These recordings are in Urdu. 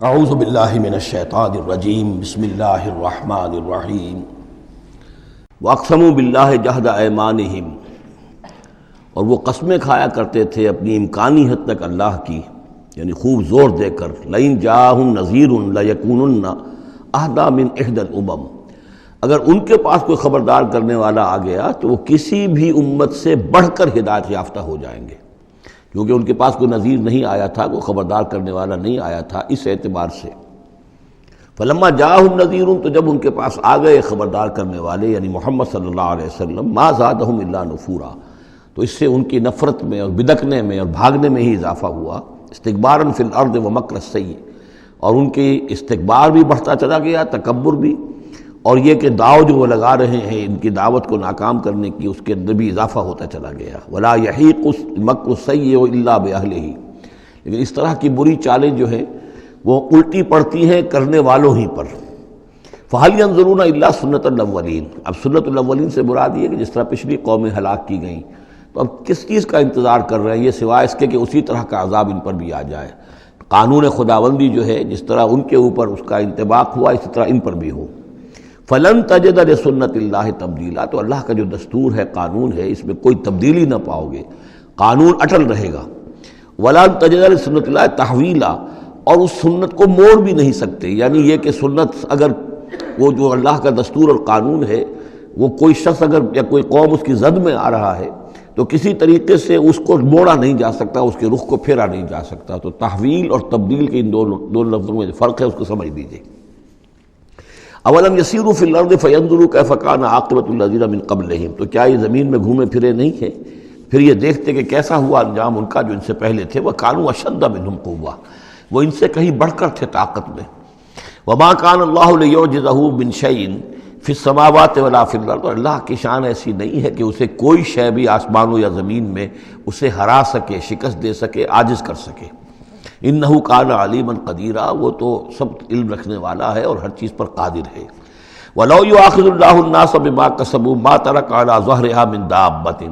اعوذ باللہ من الشیطان الرجیم بسم اللہ الرحمن الرحیم واقسموا باللہ جہد ایمانہم، اور وہ قسمیں کھایا کرتے تھے اپنی امکانی حد تک اللہ کی، یعنی خوب زور دے کر لئن جاءہم نذیر لیکونن اہدی من احدی الامم، اگر ان کے پاس کوئی خبردار کرنے والا آ گیا تو وہ کسی بھی امت سے بڑھ کر ہدایت یافتہ ہو جائیں گے، کیونکہ ان کے پاس کوئی نذیر نہیں آیا تھا، کوئی خبردار کرنے والا نہیں آیا تھا، اس اعتبار سے فلما جاءہم نذیر، تو جب ان کے پاس آ گئے خبردار کرنے والے یعنی محمد صلی اللہ علیہ وسلم، ما زادہم الا نفورا، تو اس سے ان کی نفرت میں اور بدکنے میں اور بھاگنے میں ہی اضافہ ہوا، استکبارا فی الارض ومکر السیء، اور ان کی استکبار بھی بڑھتا چلا گیا، تکبر بھی، اور یہ کہ داؤ جو وہ لگا رہے ہیں ان کی دعوت کو ناکام کرنے کی، اس کے اندر بھی اضافہ ہوتا چلا گیا۔ ولا یحیق المکر السیء الا باہلہ، لیکن اس طرح کی بری چالیں جو ہیں وہ الٹی پڑتی ہیں کرنے والوں ہی پر۔ فہل ینظرون الا سنت الاولین، اب سنت الاولین سے مراد یہ کہ جس طرح پچھلی قومیں ہلاک کی گئیں، تو اب کس چیز کا انتظار کر رہے ہیں یہ سوائے اس کے کہ اسی طرح کا عذاب ان پر بھی آ جائے۔ قانون خداوندی جو ہے جس طرح ان کے اوپر اس کا انطباق ہوا اسی طرح ان پر بھی ہو۔ فلن تجد لسنت اللہ تبدیلا، تو اللہ کا جو دستور ہے، قانون ہے، اس میں کوئی تبدیلی نہ پاؤ گے، قانون اٹل رہے گا۔ ولن تجد لسنت اللہ تحویلا، اور اس سنت کو موڑ بھی نہیں سکتے، یعنی یہ کہ سنت اگر وہ جو اللہ کا دستور اور قانون ہے وہ کوئی شخص اگر یا کوئی قوم اس کی زد میں آ رہا ہے تو کسی طریقے سے اس کو موڑا نہیں جا سکتا، اس کے رخ کو پھیرا نہیں جا سکتا۔ تو تحویل اور تبدیل کے ان دو لفظوں میں فرق ہے، اس کو سمجھ لیجیے۔ اولم یسیروا فی الارض فینظروا کیف کان عاقبۃ الذین من قبلہم، تو کیا یہ زمین میں گھومے پھرے نہیں ہیں، پھر یہ دیکھتے کہ کیسا ہوا انجام ان کا جو ان سے پہلے تھے۔ وکانوا اشد منہم قوۃ، وہ ان سے کہیں بڑھ کر تھے طاقت میں۔ وما کان اللہ لیعجزہ من شیء فی السماوات ولا فی الارض، اور اللہ کی شان ایسی نہیں ہے کہ اسے کوئی شے بھی آسمانوں یا زمین میں اسے ہرا سکے، شکست دے سکے، عاجز کر سکے۔ انہ کان علیما قدیرا، وہ تو سب علم رکھنے والا ہے اور ہر چیز پر قادر ہے۔ ولو یؤاخذ اللہ الناس بما کسبوا ما ترک علی ظہرها من دابۃ،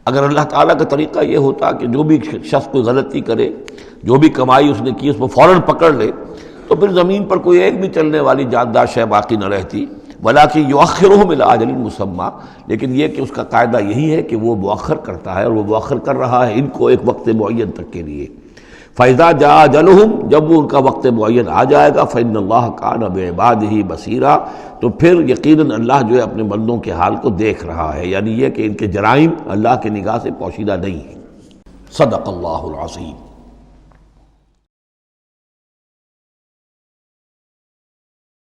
اگر اللہ تعالیٰ کا طریقہ یہ ہوتا کہ جو بھی شخص کوئی غلطی کرے، جو بھی کمائی اس نے کی اس کو فوراً پکڑ لے، تو پھر زمین پر کوئی ایک بھی چلنے والی جاندار شے باقی نہ رہتی۔ ولیکن یؤخرھم الی اجل مسمى، لیکن یہ کہ اس کا قاعدہ یہی ہے کہ وہ مؤخر کرتا ہے، اور وہ مؤخر کر رہا ہے ان کو ایک وقت معین تک کے لیے۔ فَإِذَا جَاءَ أَجَلُهُمْ، جب وہ ان کا وقت معین آ جائے گا، فَإِنَّ اللَّهَ كَانَ بِعِبَادِهِ بَصِيرًا، تو پھر یقیناً اللہ جو ہے اپنے بندوں کے حال کو دیکھ رہا ہے، یعنی یہ کہ ان کے جرائم اللہ کی نگاہ سے پوشیدہ نہیں ہیں۔ صدق اللہ العظیم۔